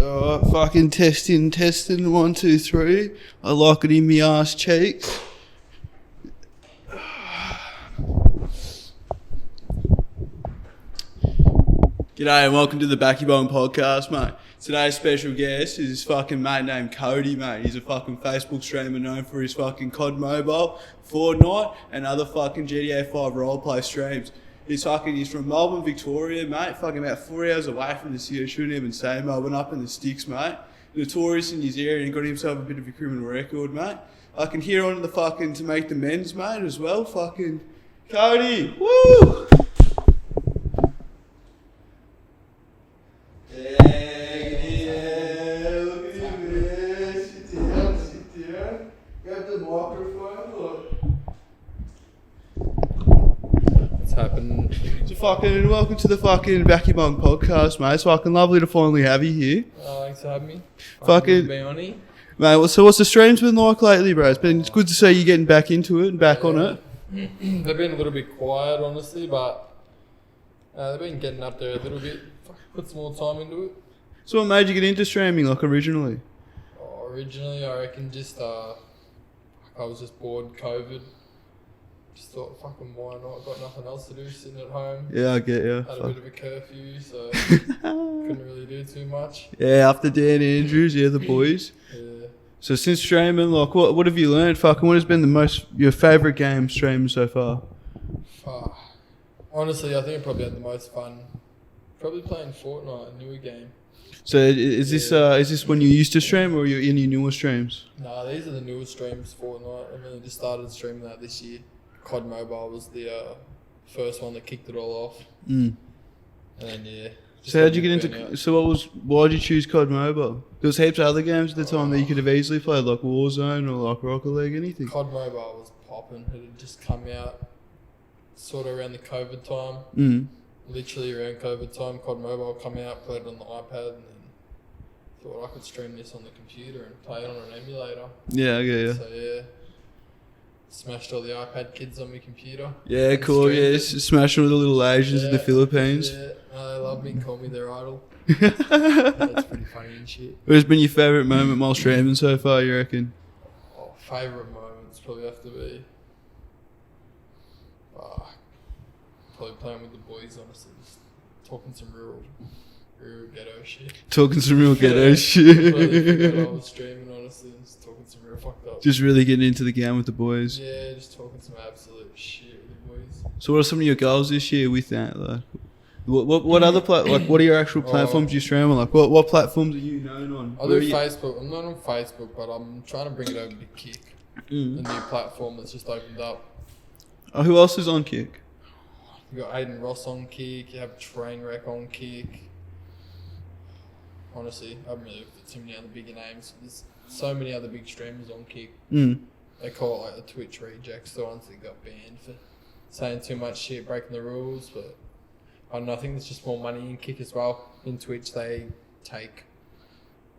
Alright, fucking testing, 1, 2, 3. I like it in me ass cheeks. G'day and welcome to the Baccy Bong podcast, mate. Today's special guest is this fucking mate named Cody, mate. He's a fucking Facebook streamer known for his fucking COD Mobile, Fortnite, and other fucking GTA 5 roleplay streams. He's from Melbourne, Victoria, mate. Fucking about 4 hours away from the city. I shouldn't even say Melbourne, up in the sticks, mate. Notorious in his area and got himself a bit of a criminal record, mate. I can hear on the fucking to make the men's, mate, as well. Fucking Cody, woo! Fucking welcome to the fucking Baccy Bong podcast, mate. It's fucking lovely to finally have you here. Thanks for having me. Fucking be on here. Mate, so what's the streams been like lately, bro? It's good to see you getting back into it and back on it. They've been a little bit quiet, honestly, but they've been getting up there a little bit. Put some more time into it. So what made you get into streaming, like, originally? Originally, I reckon just I was just bored, COVID. Just thought, fucking why not? Got nothing else to do, sitting at home. Yeah, I get you. Had a bit of a curfew, so couldn't really do too much. Yeah, after Dan Andrews, yeah, the boys. Yeah. So since streaming, like, what have you learned? Fucking, what has been your favourite game streaming so far? Honestly, I think I probably had the most fun. Probably playing Fortnite, a newer game. So is this when you used to stream, or are you in your newer streams? Nah, these are the newer streams. Fortnite. I mean, I just started streaming that this year. COD Mobile was the first one that kicked it all off. And then So how'd you get into? So why'd you choose COD Mobile? There was heaps of other games at the time that you could have easily played, like Warzone or like Rocket League, anything. COD Mobile was popping. It had just come out sort of around the COVID time. Literally around COVID time, COD Mobile come out, played it on the iPad, and then thought I could stream this on the computer and play it on an emulator. Yeah, I get you. So yeah. Smashed all the iPad kids on my computer. Yeah, cool. Yeah, smashing all the little Asians in the Philippines. Yeah, they love me, call me their idol. That's pretty funny and shit. What has been your favourite moment while streaming so far, you reckon? Favourite moments probably have to be probably playing with the boys, honestly. Just talking some real ghetto shit. Talking some real ghetto shit. I was streaming, honestly, just talking some real fucked up. Just really getting into the game with the boys. Yeah, just talking some absolute shit with the boys. So what are some of your goals this year with that? Like, what other what are your actual platforms you stream on? Like, what platforms are you known on? I do Facebook. I'm not on Facebook, but I'm trying to bring it over to Kick, the new platform that's just opened up. Oh, who else is on Kick? You got Aiden Ross on Kick. You have Trainwreck on Kick. Honestly, I haven't really looked at too many other bigger names. There's so many other big streamers on Kick. They call it like the Twitch rejects, the ones that got banned for saying too much shit, breaking the rules. But I don't know, I think there's just more money in Kick as well. In Twitch, they take,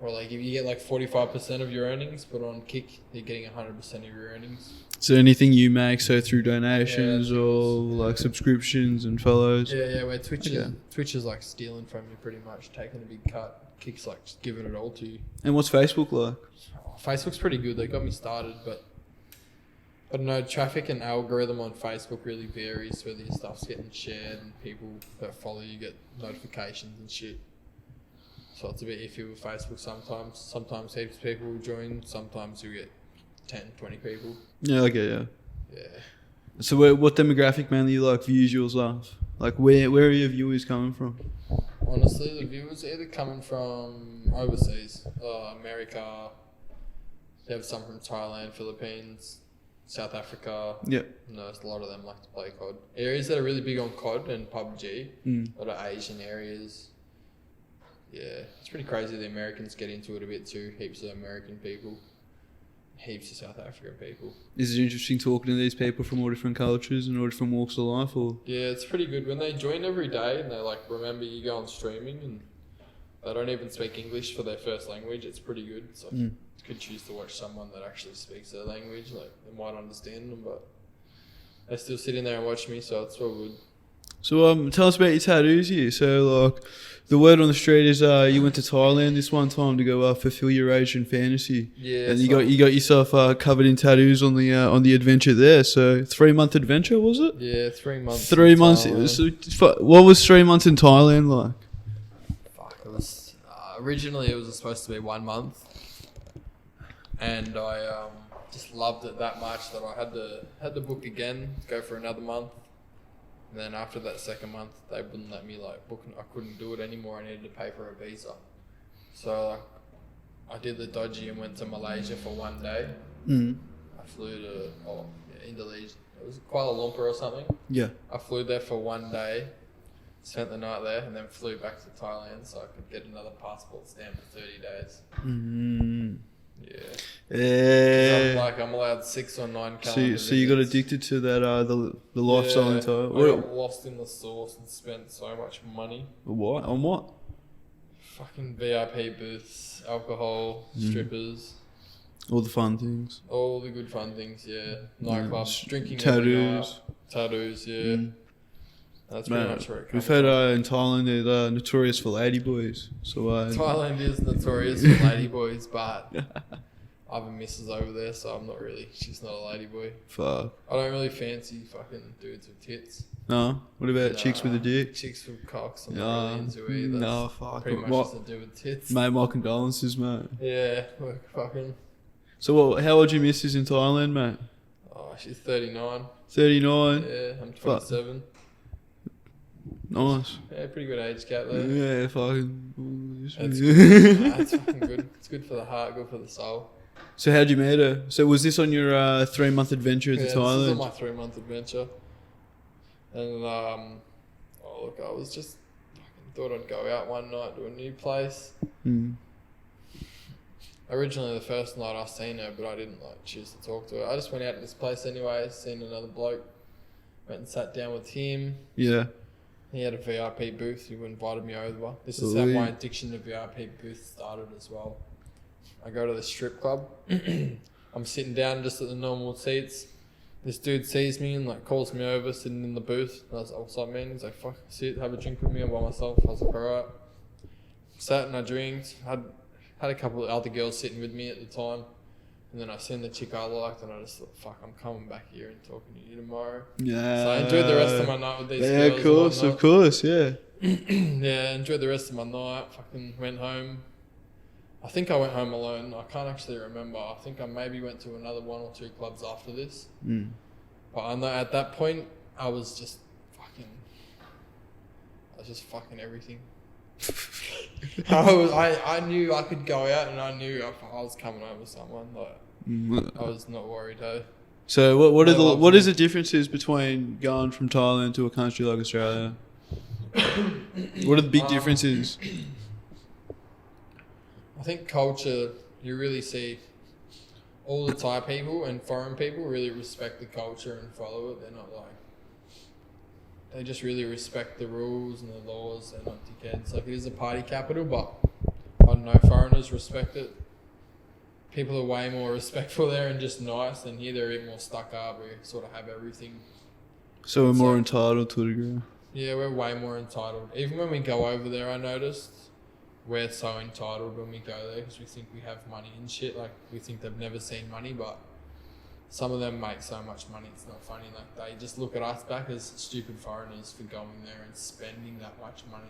or like if you get like 45% of your earnings, but on Kick, you're getting 100% of your earnings. So anything you make, so through donations or like subscriptions and follows? Yeah, where Twitch is like stealing from you pretty much, taking a big cut. Kick's like just giving it all to you. And what's Facebook like? Facebook's pretty good. They got me started, but I don't know, traffic and algorithm on Facebook really varies, whether your stuff's getting shared and people that follow you get notifications and shit. So it's a bit iffy with Facebook sometimes. Sometimes heaps of people will join, sometimes you get 10, 20 people. Yeah, I get you. Yeah. So what demographic mainly you like views yours off? Like where are your viewers coming from? Honestly, the viewers are either coming from overseas, America, they have some from Thailand, Philippines, South Africa. Yep. No, a lot of them like to play COD. Areas that are really big on COD and PUBG, a lot of Asian areas. Yeah, it's pretty crazy the Americans get into it a bit too. Heaps of American people, heaps of South African people. Is it interesting talking to these people from all different cultures and all different walks of life? Or yeah, it's pretty good when they join every day and they like remember you go on streaming and they don't even speak English for their first language. It's pretty good. So it's good choose to watch someone that actually speaks their language. Like they might understand them, but they still sit in there and watch me, so it's all good. So tell us about your tattoos here. So like, the word on the street is you went to Thailand this one time to go fulfill your Asian fantasy. Yeah. And you got yourself covered in tattoos on the adventure there. So 3-month adventure, was it? Yeah, 3 months. 3 months. What was 3 months in Thailand like? Fuck, it was originally it was supposed to be 1 month, and I just loved it that much that I had to book again, go for another month. And then after that second month, they wouldn't let me book. I couldn't do it anymore. I needed to pay for a visa. So I did the dodgy and went to Malaysia for 1 day. I flew to Indonesia. It was Kuala Lumpur or something. Yeah. I flew there for 1 day, spent the night there, and then flew back to Thailand so I could get another passport stamp for 30 days. Yeah. I'm allowed 6 or 9 calendar So you got addicted to that the lifestyle in Thailand. I got lost in the sauce and spent so much money. What? On what? Fucking VIP booths, alcohol, strippers. All the fun things. All the good fun things, yeah. Nightclubs, drinking tattoos. Tattoos, yeah. That's pretty much where it comes We've heard in Thailand they're notorious for ladyboys. So Thailand is notorious for ladyboys, but I have a missus over there, so I'm not really. She's not a ladyboy. Fuck. I don't really fancy fucking dudes with tits. No. What about chicks with a dick? Chicks with cocks. I'm not really into either. No, fuck. Pretty much just a dude with tits. Mate, my condolences, mate. Yeah, fucking. So how old your missus in Thailand, mate? Oh, she's 39. 39. Yeah, I'm 27. Nice. Yeah, pretty good age gap there. Yeah, fucking. It's good. It's fucking good. It's good for the heart, good for the soul. So how'd you meet her? So was this on your 3-month adventure to Thailand? This is on my 3-month adventure. And look, I was just fucking thought I'd go out one night to a new place. Originally, the first night I seen her, but I didn't choose to talk to her. I just went out to this place anyway, seen another bloke, went and sat down with him. Yeah. He had a VIP booth. He invited me over. This is how my addiction to VIP booths started as well. I go to the strip club. I'm sitting down just at the normal seats. This dude sees me and calls me over, sitting in the booth. And I was like, "What's up, man?" He's like, "Fuck, sit, have a drink with me." I'm by myself. I was like, "Alright." Sat and I drank. Had a couple of other girls sitting with me at the time. And then I seen the chick I liked, and I just thought, "Fuck, I'm coming back here and talking to you tomorrow." Yeah. So I enjoyed the rest of my night with these girls. Yeah, of course, yeah. Yeah, enjoyed the rest of my night. Fucking went home. I think I went home alone. I can't actually remember. I think I maybe went to another 1 or 2 clubs after this. But I know at that point, I was just fucking everything. I knew I could go out, and I knew I was coming home with someone. I was not worried. So what is the differences between going from Thailand to a country like Australia? What are the big differences? I think culture, you really see all the Thai people and foreign people really respect the culture and follow it. They're not they just really respect the rules and the laws. They're not dickheads. It is a party capital, but I don't know, foreigners respect it. People are way more respectful there and just nice, and here they're a bit more stuck up. We sort of have everything. So we're more entitled to a degree. Yeah, we're way more entitled. Even when we go over there, I noticed we're so entitled when we go there because we think we have money and shit. We think they've never seen money, but some of them make so much money, it's not funny. They just look at us back as stupid foreigners for going there and spending that much money.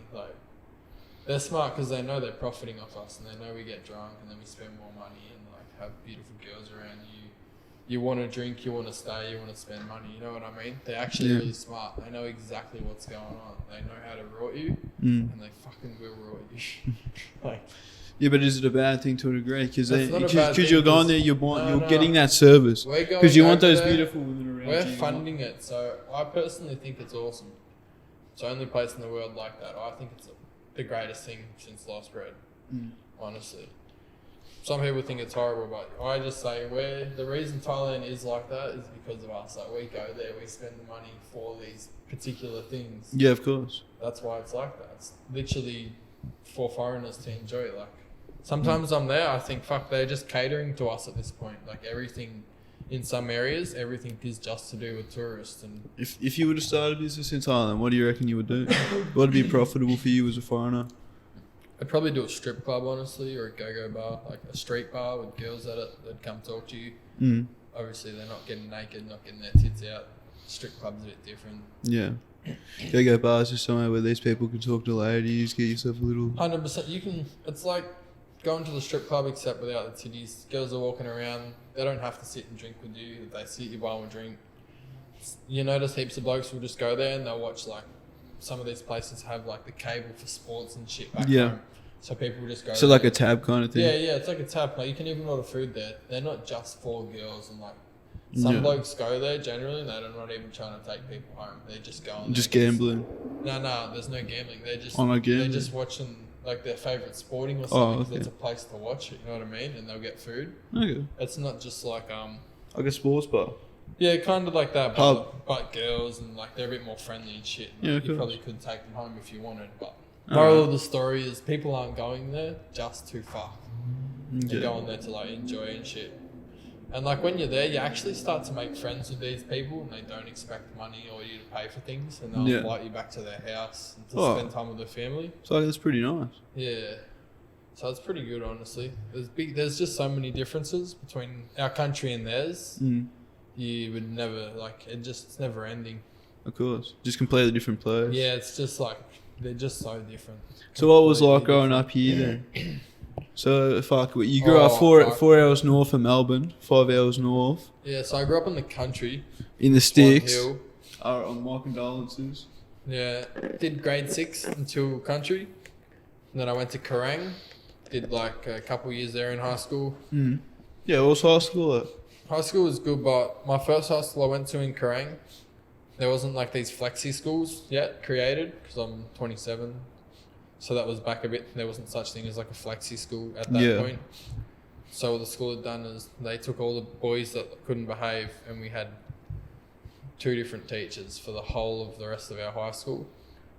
They're smart because they know they're profiting off us, and they know we get drunk and then we spend more money and have beautiful girls around you. You want to drink, you want to stay, you want to spend money. You know what I mean? They're actually really smart. They know exactly what's going on. They know how to rort you, and they fucking will rort you. Yeah, but is it a bad thing to a degree? Because you're going there, you're getting that service. Because you want those beautiful women around you. We're funding it, so I personally think it's awesome. It's the only place in the world like that. I think it's the greatest thing since sliced bread, honestly. Some people think it's horrible, but I just say the reason Thailand is like that is because of us. We go there, we spend the money for these particular things. Yeah, of course. That's why it's like that. It's literally for foreigners to enjoy it. Sometimes I'm there, I think, fuck, they're just catering to us at this point. Everything in some areas, everything is just to do with tourists. And If you were to start a business in Thailand, what do you reckon you would do? What would be profitable for you as a foreigner? I'd probably do a strip club, honestly, or a go-go bar, like a street bar with girls at it that'd come talk to you. Mm. Obviously, they're not getting naked, not getting their tits out. Strip club's a bit different. Yeah. Go bars is somewhere where these people can talk to ladies, get yourself a little... 100%. You can. It's like going to the strip club except without the titties. Girls are walking around. They don't have to sit and drink with you. If they sit, you buy them a drink. You notice heaps of blokes will just go there and they'll watch, like, some of these places have like the cable for sports and shit back home. So people will just go. So there. like a tab kind of thing. Yeah, it's like a tab. Like you can even order food there. They're not just for girls, and like some blokes go there generally, and they're not even trying to take people home. They're just going. Just gambling. No, there's no gambling. They're just no gambling. they're just watching like their favorite sporting or something. Because it's a place to watch it. You know what I mean? And they'll get food. Okay. It's not just like like a sports bar. Yeah, kind of like that, but girls and like they're a bit more friendly and shit. Like, you probably could take them home if you wanted, but moral of the story is people aren't going there just to fuck. They're going there to like enjoy and shit. And like when you're there, you actually start to make friends with these people, and they don't expect money or you to pay for things, and they'll invite you back to their house and to spend time with their family. So that's pretty nice. Yeah. So it's pretty good, honestly. There's just so many differences between our country and theirs. You would never it's never ending. Of course, just completely different place. Yeah, it's just like they're just so different. So what was like growing up here then? So you grew up four hours north of Melbourne, 5 hours north. Yeah, so I grew up in the country. In the sticks. Hill. On my condolences. Yeah, did grade 6 until country, and then I went to Kerrang. Did like a couple years there in high school. Yeah, what was high school at? High school was good, but my first high school I went to in Kerrang, there wasn't like these flexi schools yet created because I'm 27. So that was back a bit. There wasn't such thing as like a flexi school at that point. So what the school had done is they took all the boys that couldn't behave, and we had 2 different teachers for the whole of the rest of our high school.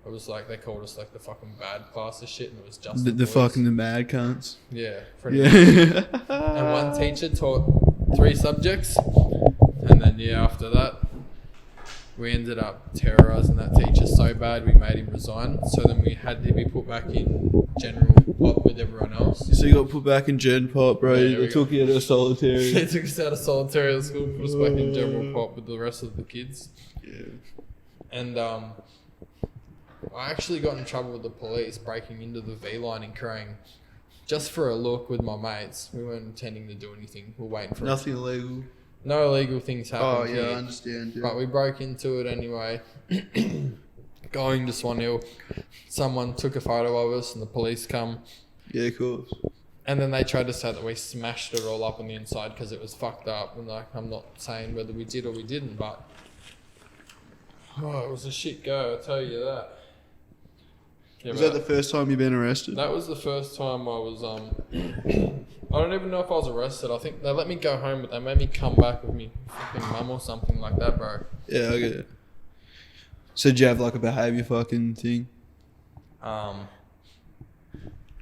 It was like they called us like the fucking bad class of shit, and it was just the fucking the mad cunts. Yeah, pretty much. And one teacher taught 3 subjects, and then after that we ended up terrorising that teacher so bad we made him resign. So then we had to be put back in general pop with everyone else. So you got put back in gen pop, bro. They took you out of solitary. They took us out of solitary at school, put us back in general pop with the rest of the kids. Yeah. And I actually got in trouble with the police breaking into the V-line in Kerrang just for a look with my mates. We weren't intending to do anything. We were waiting for nothing illegal. No illegal things happened. Oh, yeah, I understand. Yeah. But we broke into it anyway. Going to Swan Hill, someone took a photo of us and the police come. Yeah, of course. And then they tried to say that we smashed it all up on the inside because it was fucked up. And like, I'm not saying whether we did or we didn't, but it was a shit go, I'll tell you that. Yeah, was that the first time you've been arrested? That was the first time I was, I don't even know if I was arrested. I think they let me go home, but they made me come back with me fucking mum or something like that, bro. Yeah, I get it. So did you have like a behaviour fucking thing? I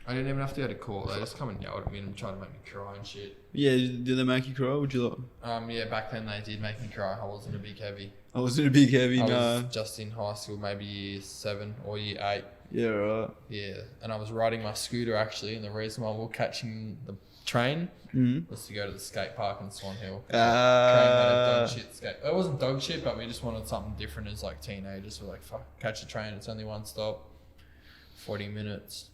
didn't even have to go to court. They just come and yelled at me and tried to make me cry and shit. Yeah, did they make you cry? Would you like? Yeah, back then they did make me cry. I wasn't a big heavy. I wasn't a big heavy, I no. was just in high school, maybe year 7 or year 8. Yeah, right. Yeah, and I was riding my scooter actually, and the reason why we were catching the train was to go to the skate park in Swan Hill. Train had a dog shit skate. It wasn't dog shit, but we just wanted something different as like teenagers. We're like, fuck, catch a train. It's only one stop, 40 minutes.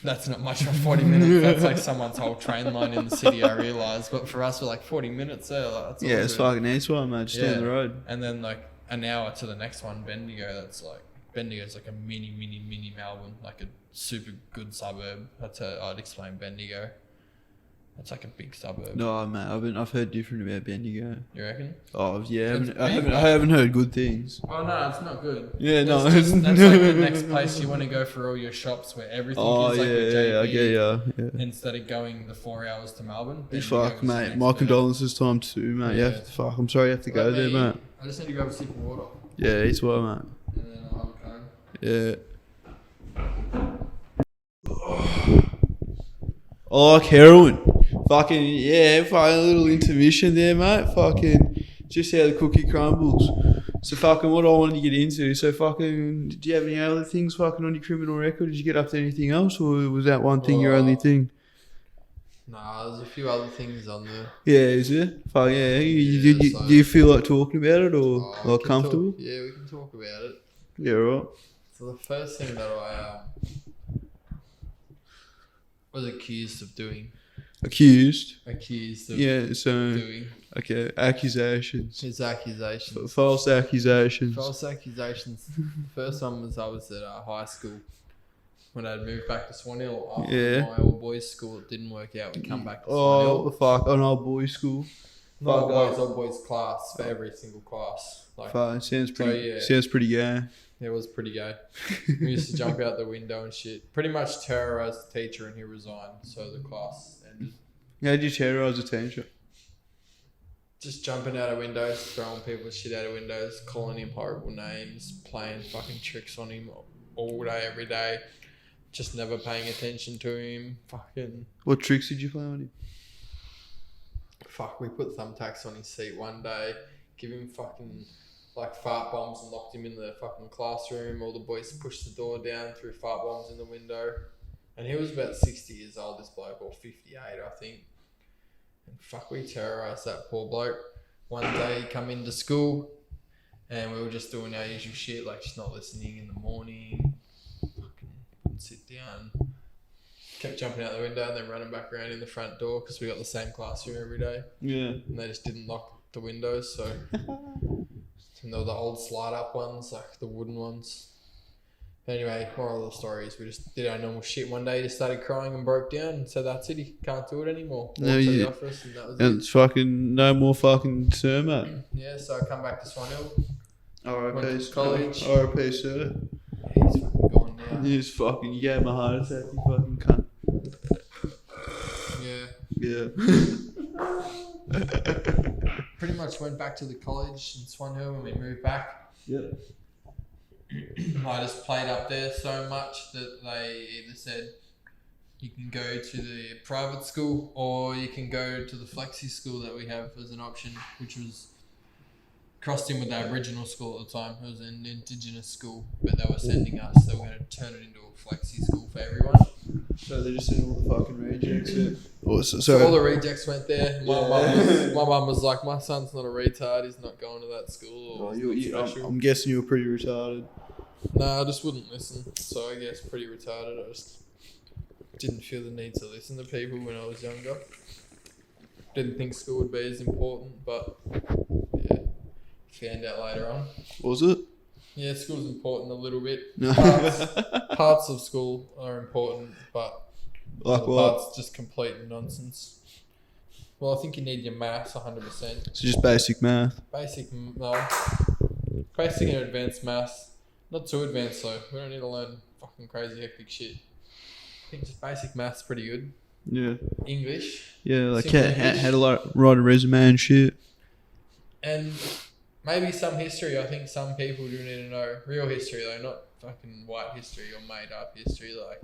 That's not much for 40 minutes. That's like someone's whole train line in the city, I realise. But for us, we're like 40 minutes there. Like, that's yeah, it's fucking nice one, man. Just down the road. And then like an hour to the next one, Bendigo. That's like Bendigo's like a mini Melbourne, like a super good suburb. That's how I'd explain Bendigo. It's like a big suburb. No, man, I've heard different about Bendigo. You reckon? Oh yeah, I haven't heard good things. Oh no, it's not good. Yeah, no, that's like the next place you want to go for all your shops where everything is like with JB. I get ya. Instead of going the 4 hours to Melbourne. Fuck, mate. My condolences time too, mate. Yeah. You have to, fuck. I'm sorry you have to go there, mate. I just need to grab a sip of water. Yeah, it's well, mate. And then I'll have a cone. Yeah. I like heroin. Fucking, yeah, fucking a little intermission there, mate. Fucking, just how the cookie crumbles. So fucking what I wanted to get into. So fucking, did you have any other things fucking on your criminal record? Did you get up to anything else, or was that one thing your only thing? Nah, there's a few other things on there. Yeah, is it? Fuck yeah. Do you feel like talking about it, or like comfortable? Yeah, we can talk about it. Yeah, right. So the first thing that I was accused of doing. Accused of doing. Okay, accusations. It's accusations. False accusations. False accusations. The first one was I was at high school when I'd moved back to Swan Hill after my old boys' school. It didn't work out. We come back to Swan Hill. Oh, fuck. An old boys' school. Not old boys class for every single class. Like, sounds pretty gay. It was pretty gay. We used to jump out the window and shit. Pretty much terrorised the teacher, and he resigned. So the class ended. How did you terrorise the teacher? Just jumping out of windows, throwing people's shit out of windows, calling him horrible names, playing fucking tricks on him all day, every day. Just never paying attention to him. Fucking. What tricks did you play on him? Fuck, we put thumbtacks on his seat one day, give him fucking like fart bombs and locked him in the fucking classroom. All the boys pushed the door down, threw fart bombs in the window. And he was about 60 years old, this bloke, or 58, I think. And fuck, we terrorised that poor bloke. One day he come into school and we were just doing our usual shit, like just not listening in the morning. Fucking wouldn't sit down. Kept jumping out the window and then running back around in the front door because we got the same classroom every day. Yeah. And they just didn't lock the windows, so... And they were the old slide up ones, like the wooden ones. Anyway, moral of the story is we just did our normal shit. One day he just started crying and broke down and said that's it, he can't do it anymore. Went to the office and that was it. It's fucking no more fucking sir, mate. Yeah, so I come back to Swan Hill. R.I.P. college. R.I.p. sir. Yeah, he's fucking gone now. He's fucking, you gave him a heart attack, you fucking cunt. Yeah. Yeah. Pretty much went back to the college in Swan Hill when we moved back. Yep. I just played up there so much that they either said you can go to the private school or you can go to the flexi school that we have as an option, which was crossed in with the Aboriginal school at the time. It was an Indigenous school, but they were sending us, so we're going to turn it into a flexi school for everyone. So they just sent all the fucking rejects there. So all the rejects went there. My mum was like, my son's not a retard, he's not going to that school. I'm guessing you were pretty retarded. No, I just wouldn't listen. So I guess pretty retarded. I just didn't feel the need to listen to people when I was younger. Didn't think school would be as important, but yeah, found out later on. Was it? Yeah, school's important a little bit. No. Parts of school are important, but like what? parts just complete nonsense. Well, I think you need your maths 100%. So just basic math. Basic and advanced maths. Not too advanced though. We don't need to learn fucking crazy hectic shit. I think just basic maths pretty good. Yeah. English. Yeah, like how to write a resume and shit. And maybe some history. I think some people do need to know real history though, not fucking white history or made up history. Like,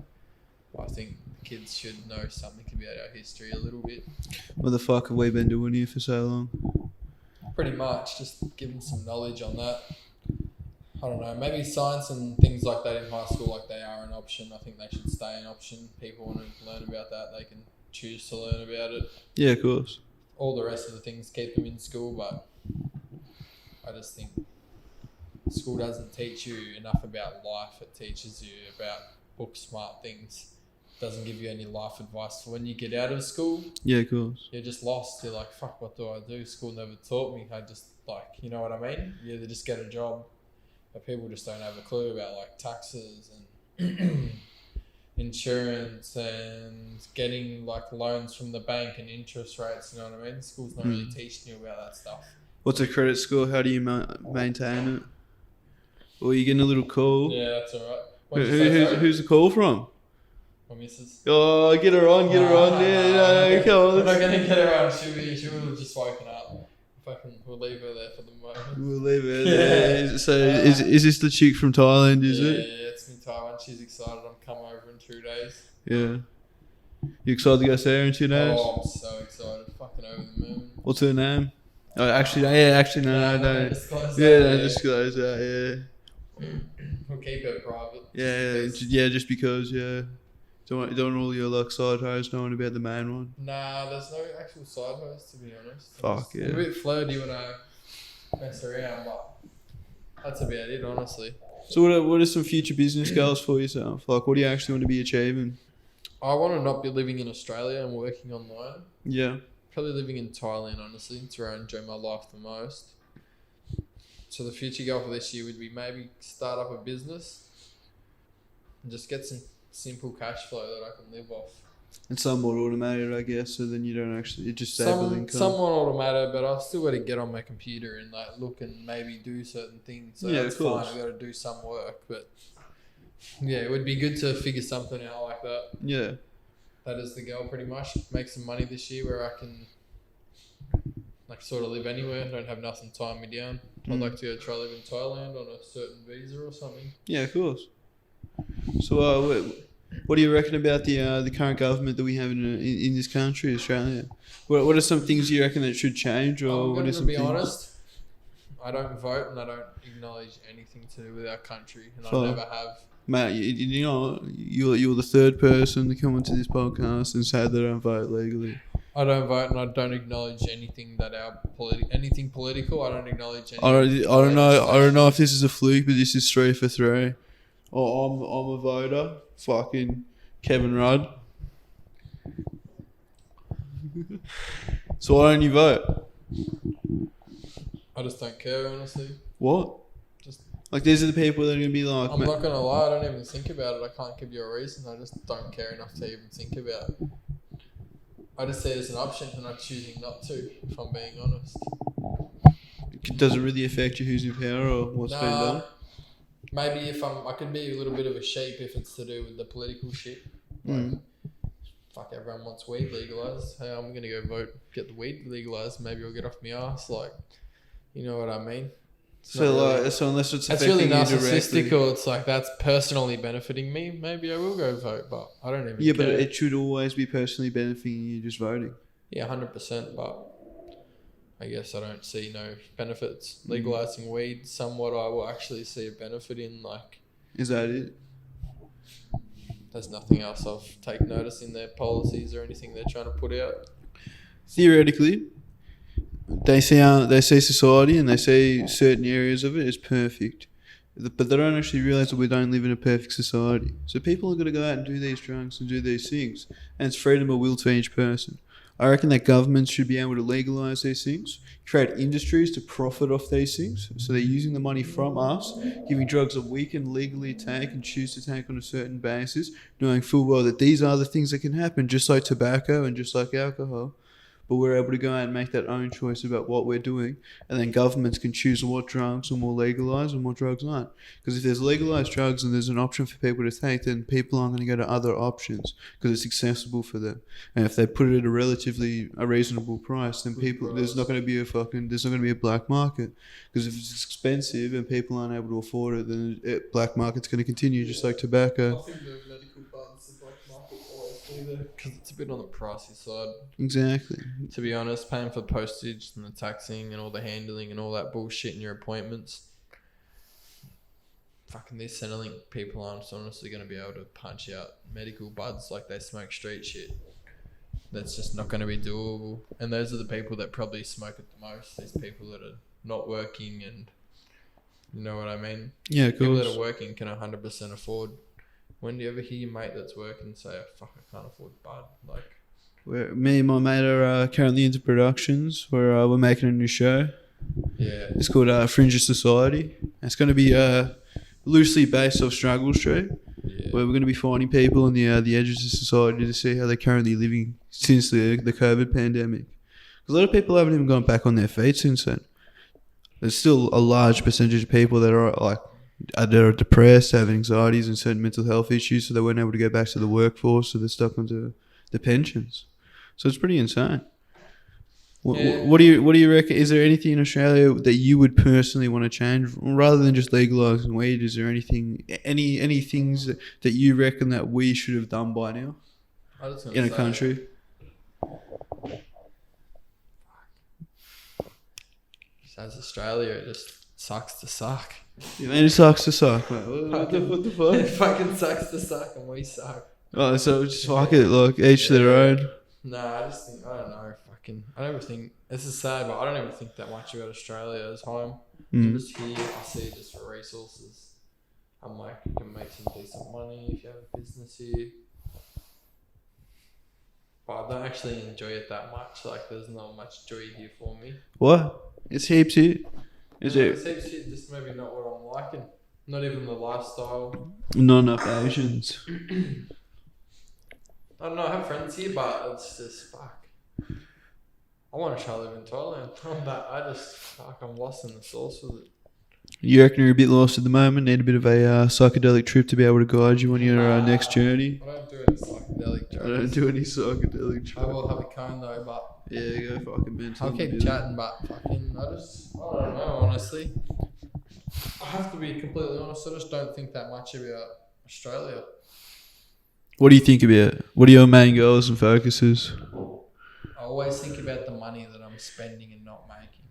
I think kids should know something about our history a little bit. What the fuck have we been doing here for so long? Pretty much, just giving some knowledge on that. I don't know, maybe science and things like that in high school, like they are an option. I think they should stay an option. People want to learn about that, they can choose to learn about it. Yeah, of course. All the rest of the things keep them in school, but I just think school doesn't teach you enough about life. It teaches you about book smart things. It doesn't give you any life advice for when you get out of school. Yeah, of course. You're just lost. You're like, fuck, what do I do? School never taught me. I just, like, you know what I mean? You either just get a job. But people just don't have a clue about like taxes and insurance and getting like loans from the bank and interest rates. You know what I mean? School's not really teaching you about that stuff. What's a credit score? How do you maintain it? Or are you getting a little call? Yeah, that's alright. Who's the call from? My missus. Oh, get her on. Yeah, come on. We're not going to get her on. She will just woken up. We'll leave her there for the moment. We'll leave her there. Yeah. So is this the chick from Thailand, is it? Yeah, it's in Taiwan. She's excited. I'm coming over in 2 days. Yeah. You excited to go see her in 2 days? Oh, I'm so excited. Fucking over the moon. What's her name? Oh, actually, no, no. Don't disclose that, Yeah, don't disclose that, yeah. We'll keep it private. Just because, yeah. Don't want all your like side hoes knowing about the main one. Nah, there's no actual side host, to be honest. Fuck yeah. I'm a bit flirty when I mess around, but that's about it, honestly. So what are some future business goals for yourself? Like, what do you actually want to be achieving? I want to not be living in Australia and working online. Yeah. Probably living in Thailand, honestly. It's where I enjoy my life the most. So the future goal for this year would be maybe start up a business and just get some simple cash flow that I can live off. And somewhat automated, I guess, so then you don't actually, it's just stable income. Somewhat automated, but I've still got to get on my computer and like look and maybe do certain things. So yeah, that's of course. fine. I've got to do some work, but yeah, it would be good to figure something out like that. Yeah. That is the goal, pretty much. Make some money this year where I can like sort of live anywhere. Don't have nothing tying me down. I'd like to go try live in Thailand on a certain visa or something. Yeah, of course. So, what do you reckon about the current government that we have in this country, Australia? What are some things you reckon that should change, or what is to some be things? Honest, I don't vote and I don't acknowledge anything to do with our country, and I never have. Mate, you know, you're the third person to come onto this podcast and say they don't vote legally. I don't vote and I don't acknowledge anything that anything political. I don't acknowledge anything. I don't know if this is a fluke, but this is 3 for 3. Oh, I'm a voter. Fucking Kevin Rudd. So why don't you vote? I just don't care, honestly. What? Just like these are the people that are gonna be like. I'm not gonna lie. I don't even think about it. I can't give you a reason. I just don't care enough to even think about it. I just see it as an option, and I'm choosing not to. If I'm being honest. Does it really affect you who's in power or what's being done? Maybe if I could be a little bit of a sheep if it's to do with the political shit. Like, fuck, everyone wants weed legalized. Hey, I'm gonna go vote, get the weed legalized. Maybe I'll get off my ass. Like, you know what I mean? So unless it's that's really narcissistic, or it's like that's personally benefiting me, maybe I will go vote. But I don't even. Yeah, care. but it should always be personally benefiting you just voting. Yeah, 100%. But I guess I don't see no benefits. Legalizing weed, somewhat I will actually see a benefit in. Like, is that it? There's nothing else I've taken notice in their policies or anything they're trying to put out. Theoretically, they see society and they see certain areas of it as perfect, but they don't actually realise that we don't live in a perfect society. So people are going to go out and do these drugs and do these things, and it's freedom of will to each person. I reckon that governments should be able to legalise these things, create industries to profit off these things. So they're using the money from us, giving drugs that we can legally take and choose to take on a certain basis, knowing full well that these are the things that can happen, just like tobacco and just like alcohol. But we're able to go out and make that own choice about what we're doing, and then governments can choose what drugs are more legalised and what drugs aren't. Because if there's legalised drugs and there's an option for people to take, then people aren't going to go to other options because it's accessible for them. And if they put it at a reasonable price, then there's not going to be a black market. Because if it's expensive and people aren't able to afford it, then black market's going to continue just like tobacco. I think the medical buds, the black market always be there because it's a bit on the pricey side. Exactly. To be honest, paying for postage and the taxing and all the handling and all that bullshit in your appointments. Fucking these Centrelink people aren't honestly going to be able to punch out medical buds like they smoke street shit. That's just not going to be doable. And those are the people that probably smoke it the most. These people that are not working, and you know what I mean? Yeah, of course. People that are working can 100% afford. When do you ever hear your mate that's working say, oh, fuck, I can't afford bud? Like, me and my mate are currently into productions where we're making a new show. Yeah. It's called Fringe of Society. It's going to be loosely based off Struggle Street, where we're going to be finding people on the edges of society to see how they're currently living since the COVID pandemic. Because a lot of people haven't even gone back on their feet since then. There's still a large percentage of people that are depressed, have anxieties and certain mental health issues, so they weren't able to go back to the workforce, so they're stuck onto the pensions. So it's pretty insane. What do you reckon? Is there anything in Australia that you would personally want to change rather than just legalising weed? Is there any things that you reckon that we should have done by now? I just in a country? As Australia, it just sucks to suck. You mean it sucks to suck, mate? What the fuck? It fucking sucks to suck and we suck. Oh, so just fuck it, look, each their own. Nah, I just think, I don't know, I don't ever think, this is sad, but I don't ever think that much about Australia as home. I'm just here, I see just for resources. I'm like, you can make some decent money if you have a business here. But I don't actually enjoy it that much, like there's not much joy here for me. What? It's heaps here. It's heaps here, just maybe not what I'm liking. Not even the lifestyle. Not enough Asians. I don't know, I have friends here, but it's just, fuck. I want to try to live in Thailand. I'm lost in the sauce with it. You reckon you're a bit lost at the moment? Need a bit of a psychedelic trip to be able to guide you on your next journey? I don't do any psychedelic drugs. I don't do any psychedelic trips. I will have a cone though, but... Yeah, go fucking mental. I'll keep chatting, but fucking, I don't know, honestly. I have to be completely honest, I just don't think that much about Australia. What do you think about? What are your main goals and focuses? I always think about the money that I'm spending and not making.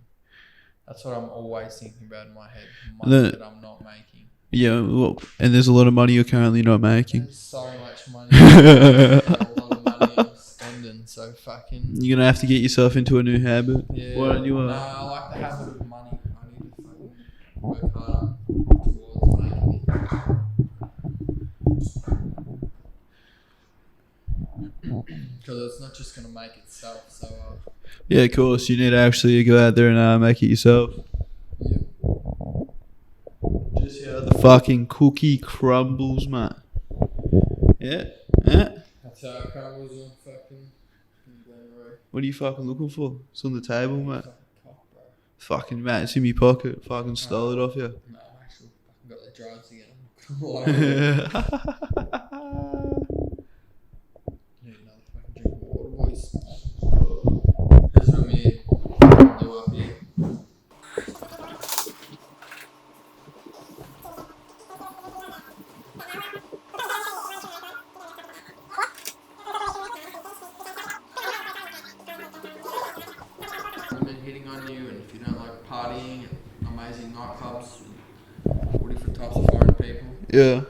That's what I'm always thinking about in my head. The money that I'm not making. Yeah, well, and there's a lot of money you're currently not making. There's so much money. A lot of money I'm spending, so fucking... You're going to have to get yourself into a new habit. Yeah. Why don't you... I like the habit of money. I need to fucking work harder towards making it. Because it's not just going to make itself, so... Yeah, of course. You need to actually go out there and make it yourself. Yeah. Just how the fucking cookie crumbles, mate. Yeah? Yeah? That's how it crumbles on fucking Glen. What are you fucking looking for? It's on the table, mate. Fucking cock, bro. Fucking, mate, it's in my pocket. Fucking stole it off you. No, I actually fucking got the drives again. Need another fucking drink of water, boys. This room here. You up here. Women hitting on you, and if you don't like partying at amazing nightclubs with all different types of foreign people, Yeah.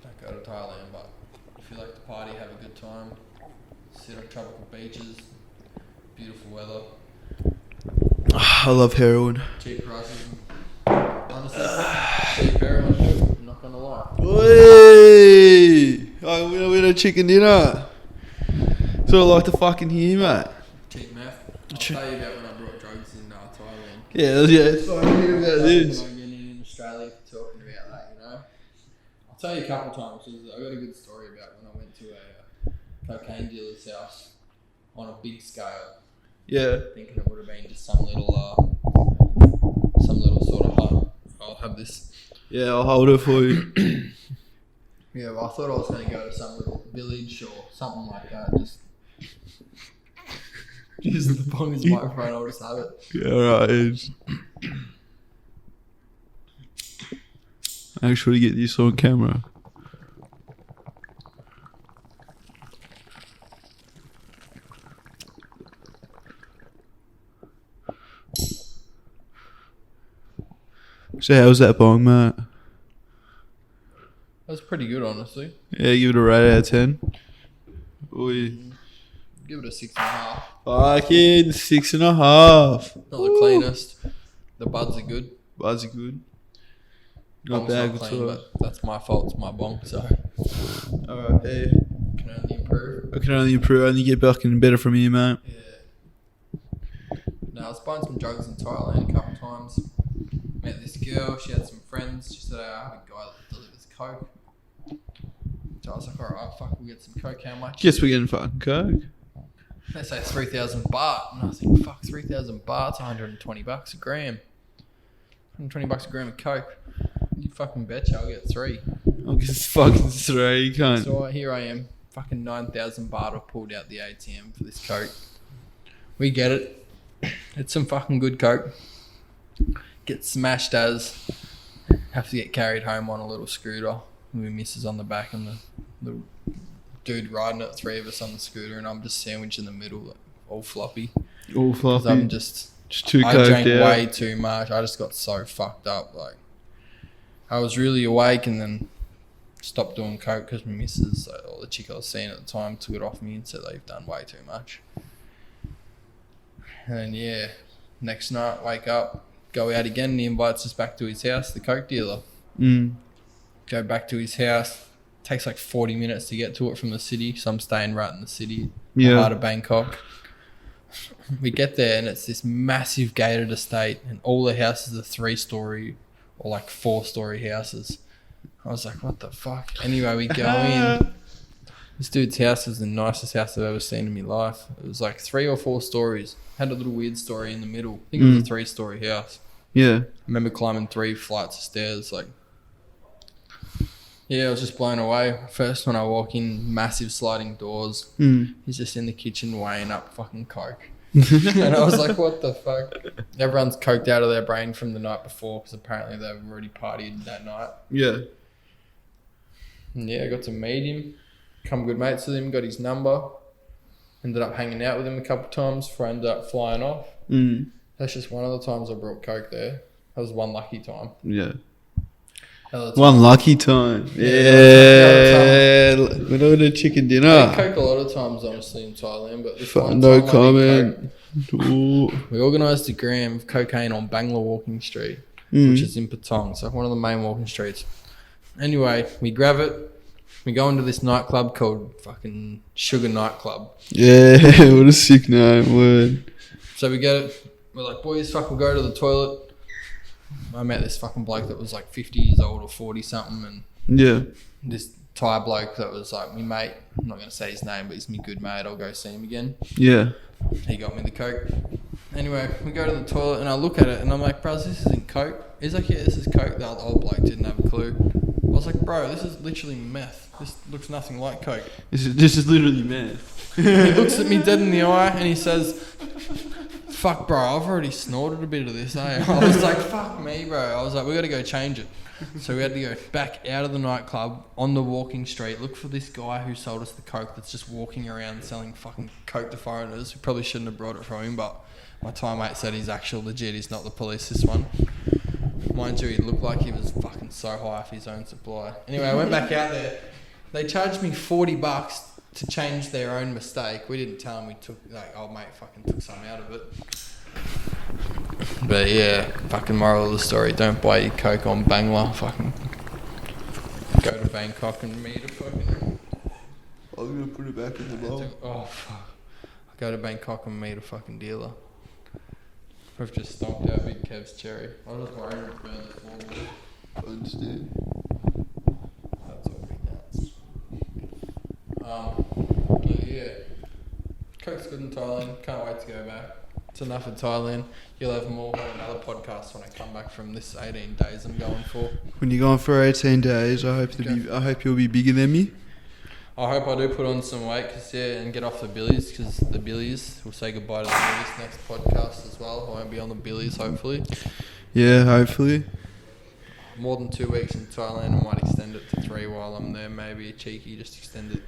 don't go to Thailand. But if you like to party, have a good time, sit on tropical beaches, beautiful weather, I love heroin. cheap prices. Honestly, cheap heroin too, I'm not gonna lie. Oi! I'm gonna win a chicken dinner. So I like to fucking hear, mate. Cheap meth. I'll tell you about when I brought drugs in Thailand. Yeah, it's fine to hear about this. I'm getting in Australia for talking about that, you know. I'll tell you a couple times. I got a good story about when I went to a cocaine dealer's house on a big scale. Yeah. Thinking it would have been just some little sort of hut. I'll have this. Yeah, I'll hold it for you. Yeah, well, I thought I was going to go to some little village or something like that. Just use the bong as microphone. I'll just have it. Yeah, alright. Make sure to get this on camera. So how's that bong, mate? That's pretty good, honestly. Yeah, give it a rate out of 10. Oi. Give it a 6.5. Fucking 6.5. Not the cleanest. The buds are good. Buds are good. Not Bong's bad not at clean, all. but that's my fault. It's my bong, so Alright, hey. can only improve. I can only improve, only get fucking better from here, mate. Yeah. No, I was buying some drugs in Thailand a couple of times. Met this girl. She had some friends. She said, I have a guy that delivers coke. So I was like, alright, fuck, we'll get some coke. How much? Guess we're getting fucking coke. They say 3,000 baht. And I was like, fuck, 3,000 baht's $120 a gram. $120 a gram of coke. You fucking betcha I'll get 3. I'll get fucking 3, you can't. So here I am. Fucking 9,000 baht. I've pulled out the ATM for this coke. We get it. It's some fucking good coke. Get smashed as. Have to get carried home on a little scooter. We misses on the back and the dude riding it, 3 of us on the scooter, and I'm just sandwiched in the middle, like, all floppy. All 'Cause floppy. I'm just too I coked drank out. way too much. I just got so fucked up. Like, I was really awake and then stopped doing coke because my missus, or the chick I was seeing at the time, took it off me and said they've done way too much. And yeah, next night, wake up, go out again, and he invites us back to his house, the coke dealer. Go back to his house. Takes like 40 minutes to get to it from the city, so I'm staying right in the city, the heart of Bangkok. We get there and it's this massive gated estate, and all the houses are 3-story or like 4-story houses. I was like, what the fuck? Anyway, we go in. This dude's house is the nicest house I've ever seen in my life. It was like 3 or 4 stories. Had a little weird story in the middle. I think it was a 3-story house. Yeah. I remember climbing 3 flights of stairs. Like, yeah, I was just blown away. First, when I walk in, massive sliding doors. He's just in the kitchen weighing up fucking coke. And I was like, what the fuck? Everyone's coked out of their brain from the night before because apparently they've already partied that night. Yeah. And yeah, I got to meet him. Become good mates with him. Got his number. Ended up hanging out with him a couple of times before I ended up flying off. That's just one of the times I brought coke there. That was one lucky time. Yeah. One lucky time. Yeah. We're doing a chicken dinner. I coke a lot of times, honestly, in Thailand, but this one No time comment. we organised a gram of cocaine on Bangla Walking Street, which is in Patong, so one of the main walking streets. Anyway, we grab it. We go into this nightclub called fucking Sugar Nightclub. Yeah, what a sick name, word. So we get it. We're like, boys, fuck, we'll go to the toilet. I met this fucking bloke that was like 50 years old or 40 something, and Yeah. this Thai bloke that was like me mate. I'm not going to say his name, but he's me good mate. I'll go see him again. Yeah. He got me the coke. Anyway, we go to the toilet and I look at it and I'm like, bro, this isn't coke. He's like, yeah, this is coke. The old bloke didn't have a clue. I was like, bro, this is literally meth. This looks nothing like coke. This is literally meth. He looks at me dead in the eye and he says, fuck, bro, I've already snorted a bit of this, eh? I was like, fuck me, bro. I was like, we got to go change it. So we had to go back out of the nightclub on the walking street, look for this guy who sold us the coke that's just walking around selling fucking coke to foreigners. We probably shouldn't have brought it from him, but my Thai mate said he's actual legit. He's not the police, this one. Mind you, he looked like he was fucking so high off his own supply. Anyway, I went back out there. They charged me $40 to change their own mistake. We didn't tell them we took, like, old mate fucking took some out of it. But yeah, fucking moral of the story, don't buy your coke on Bangla. Fucking go to Bangkok and meet a fucking... I'm going to put it back in the bowl. Oh, fuck. I go to Bangkok and meet a fucking dealer. We've just stomped out Big Kev's cherry. I was just worried it burned the floor. I understand. That's all big nuts. But yeah. Coke's good in Thailand. Can't wait to go back. It's enough of Thailand. You'll have more on another podcast when I come back from this 18 days I'm going for. When you're going for 18 days, I hope you'll be bigger than me. I hope I do put on some weight and get off the billies, because the billies, we'll say goodbye to the billies next podcast as well. I won't be on the billies, hopefully. Yeah, hopefully. More than 2 weeks in Thailand. I might extend it to 3 while I'm there. Maybe cheeky, just extend it.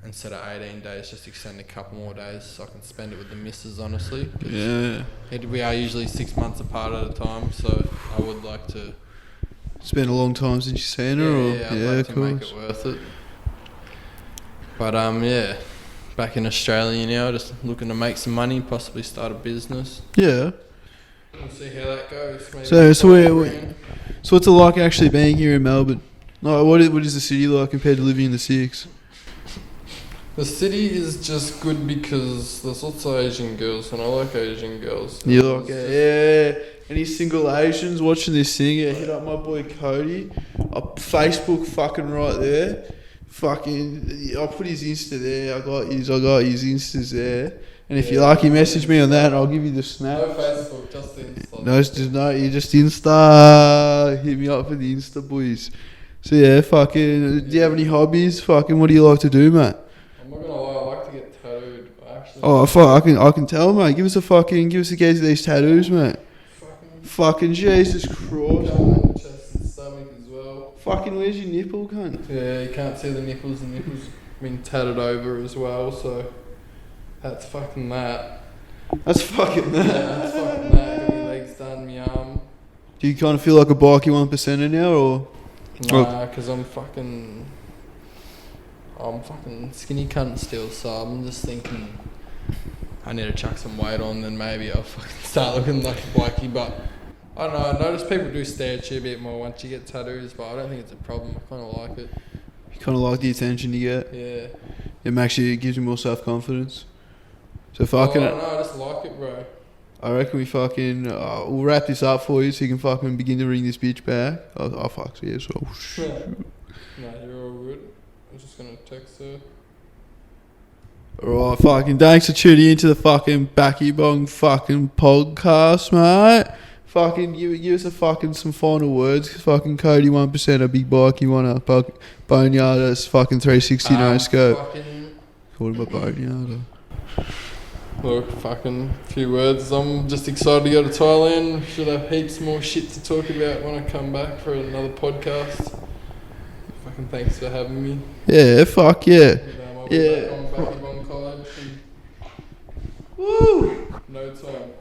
Instead of 18 days, just extend a couple more days so I can spend it with the missus, honestly. Yeah. We are usually 6 months apart at a time, so I would like to... It's been a long time since you've seen her? Yeah, I'd like to make it worth it. But yeah, back in Australia now, just looking to make some money, possibly start a business. Yeah. We'll see how that goes. Maybe So what's it like actually being here in Melbourne? Like, what is the city like compared to living in the six? The city is just good because there's lots of Asian girls, and I like Asian girls. You like it? Yeah. Any single Asians watching this thing? Yeah, hit up my boy Cody. Facebook fucking right there. Fucking, I'll put his Insta there. I got his Instas there. And if you like, you message me on that, and I'll give you the snap. No Facebook, just Insta. No, it's just you just Insta. Hit me up for the Insta, boys. So yeah, fucking. Do you have any hobbies? Fucking, what do you like to do, mate? I'm not gonna lie, I like to get tattooed. Oh fuck, I can tell, mate. Give us a gaze of these tattoos, mate. Fucking Jesus Christ. Down the chest and stomach as well. Fucking, where's your nipple, cunt? Yeah, you can't see the nipples. The nipples been tatted over as well, so that's fucking that. That's fucking that. Yeah, that's fucking that. Got my legs done, my arm. Do you kind of feel like a Baccy 1%er now, or? Nah, because I'm fucking skinny cunt still, so I'm just thinking I need to chuck some weight on, then maybe I'll fucking start looking like a Baccy. But I don't know, I notice people do stare at you a bit more once you get tattoos, but I don't think it's a problem. I kind of like it. You kind of like the attention you get? Yeah. It gives you more self-confidence. So I fucking... don't know, I just like it, bro. I reckon we fucking... we'll wrap this up for you so you can fucking begin to ring this bitch back. Oh fuck, yeah, so... No, you're all good. I'm just going to text her. Alright, fucking thanks for tuning into the fucking Baccy Bong fucking podcast, mate. Fucking give us a fucking some final words. Fucking Cody 1%, a big Baccy one, boneyard, that's fucking 360 no scope. Call him a boneyard. Look, fucking few words. I'm just excited to go to Thailand. Should have heaps more shit to talk about when I come back for another podcast. Fucking thanks for having me. Yeah, fuck yeah. I'll be back on Baccy Bong College. Woo! No time.